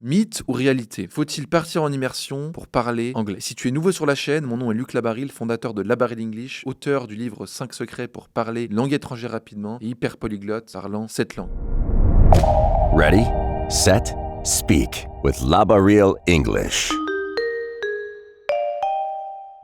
Mythe ou réalité? Faut-il partir en immersion pour parler anglais? Si tu es nouveau sur la chaîne, mon nom est Luc Labaril, fondateur de Labaril English, auteur du livre 5 secrets pour parler langue étrangère rapidement et hyper polyglotte parlant 7 langues. Ready, set, speak with Labaril English.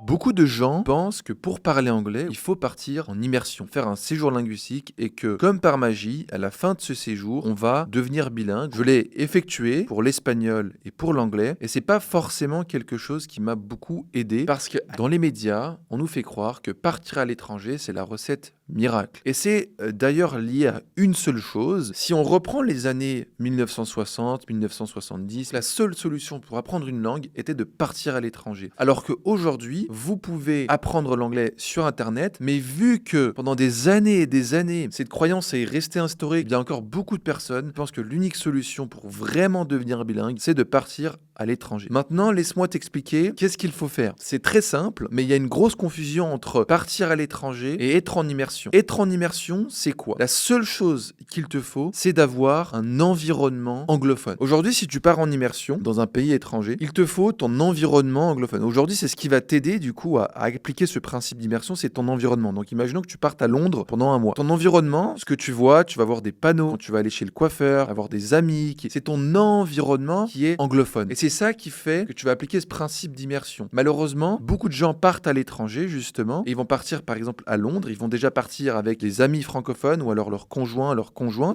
Beaucoup de gens pensent que pour parler anglais, il faut partir en immersion, faire un séjour linguistique et que, comme par magie, à la fin de ce séjour, on va devenir bilingue. Je l'ai effectué pour l'espagnol et pour l'anglais et c'est pas forcément quelque chose qui m'a beaucoup aidé parce que dans les médias, on nous fait croire que partir à l'étranger, c'est la recette miracle. Et c'est d'ailleurs lié à une seule chose. Si on reprend les années 1960, 1970, la seule solution pour apprendre une langue était de partir à l'étranger. Alors qu'aujourd'hui, vous pouvez apprendre l'anglais sur Internet, mais vu que pendant des années et des années, cette croyance est restée instaurée, il y a encore beaucoup de personnes qui pensent que l'unique solution pour vraiment devenir bilingue, c'est de partir à l'étranger. Maintenant, laisse-moi t'expliquer qu'est-ce qu'il faut faire. C'est très simple, mais il y a une grosse confusion entre partir à l'étranger et être en immersion. Être en immersion, c'est quoi? La seule chose qu'il te faut, c'est d'avoir un environnement anglophone. Aujourd'hui, si tu pars en immersion dans un pays étranger, il te faut ton environnement anglophone. Aujourd'hui, c'est ce qui va t'aider du coup à appliquer ce principe d'immersion, c'est ton environnement. Donc imaginons que tu partes à Londres pendant un mois. Ton environnement, ce que tu vois, tu vas voir des panneaux, quand tu vas aller chez le coiffeur, avoir des amis, c'est ton environnement qui est anglophone. Et c'est ça qui fait que tu vas appliquer ce principe d'immersion. Malheureusement, beaucoup de gens partent à l'étranger justement et ils vont partir par exemple à Londres, ils vont déjà partir avec des amis francophones ou alors leur conjoint,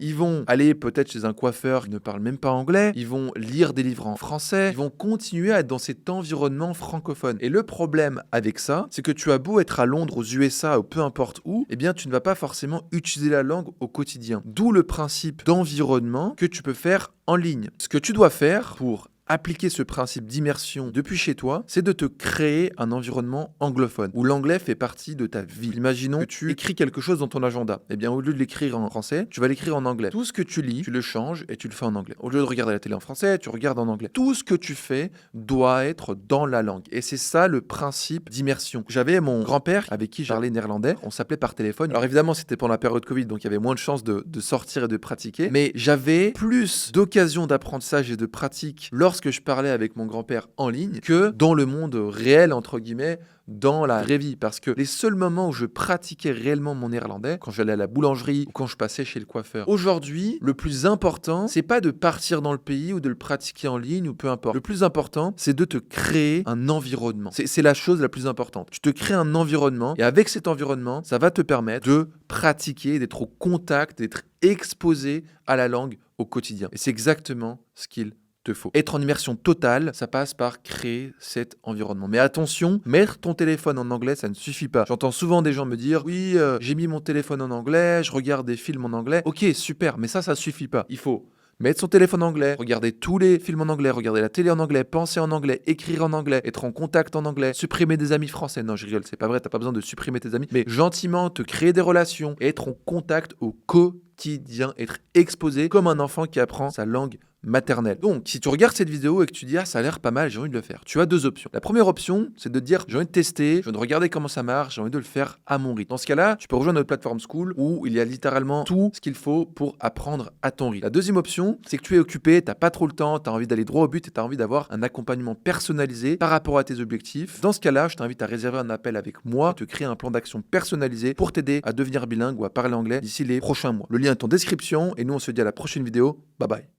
ils vont aller peut-être chez un coiffeur qui ne parle même pas anglais, ils vont lire des livres en français, ils vont continuer à être dans cet environnement francophone. Et le problème avec ça, c'est que tu as beau être à Londres, aux USA ou peu importe où, eh bien tu ne vas pas forcément utiliser la langue au quotidien. D'où le principe d'environnement que tu peux faire en ligne. Ce que tu dois faire pour appliquer ce principe d'immersion depuis chez toi, c'est de te créer un environnement anglophone où l'anglais fait partie de ta vie. Imaginons que tu écris quelque chose dans ton agenda. Eh bien, au lieu de l'écrire en français, tu vas l'écrire en anglais. Tout ce que tu lis, tu le changes et tu le fais en anglais. Au lieu de regarder la télé en français, tu regardes en anglais. Tout ce que tu fais doit être dans la langue. Et c'est ça le principe d'immersion. J'avais mon grand-père avec qui je parlais néerlandais. On s'appelait par téléphone. Alors évidemment, c'était pendant la période Covid, donc il y avait moins de chances de sortir et de pratiquer. Mais j'avais plus d'occasions d'apprentissage et de pratique lorsque je parlais avec mon grand-père en ligne que dans le monde réel, entre guillemets, dans la vraie vie. Parce que les seuls moments où je pratiquais réellement mon néerlandais, quand j'allais à la boulangerie ou quand je passais chez le coiffeur. Aujourd'hui, le plus important, c'est pas de partir dans le pays ou de le pratiquer en ligne ou peu importe. Le plus important, c'est de te créer un environnement. C'est la chose la plus importante. Tu te crées un environnement et avec cet environnement, ça va te permettre de pratiquer, d'être au contact, d'être exposé à la langue au quotidien. Et c'est exactement ce qu'il te faut. Être en immersion totale, ça passe par créer cet environnement. Mais attention, mettre ton téléphone en anglais, ça ne suffit pas. J'entends souvent des gens me dire « Oui, j'ai mis mon téléphone en anglais, je regarde des films en anglais. » Ok, super, mais ça suffit pas. Il faut mettre son téléphone en anglais, regarder tous les films en anglais, regarder la télé en anglais, penser en anglais, écrire en anglais, être en contact en anglais, supprimer des amis français. Non, je rigole, c'est pas vrai, t'as pas besoin de supprimer tes amis, mais gentiment te créer des relations, être en contact au quotidien, être exposé comme un enfant qui apprend sa langue maternelle. Donc, si tu regardes cette vidéo et que tu dis « Ah, ça a l'air pas mal, j'ai envie de le faire », tu as deux options. La première option, c'est de te dire « J'ai envie de tester, j'ai envie de regarder comment ça marche, j'ai envie de le faire à mon rythme ». Dans ce cas-là, tu peux rejoindre notre plateforme School où il y a littéralement tout ce qu'il faut pour apprendre à ton rythme. La deuxième option, c'est que tu es occupé, t'as pas trop le temps, t'as envie d'aller droit au but et t'as envie d'avoir un accompagnement personnalisé par rapport à tes objectifs. Dans ce cas-là, je t'invite à réserver un appel avec moi, te créer un plan d'action personnalisé pour t'aider à devenir bilingue ou à parler anglais d'ici les prochains mois. Le lien est en description et nous on se dit à la prochaine vidéo. Bye bye.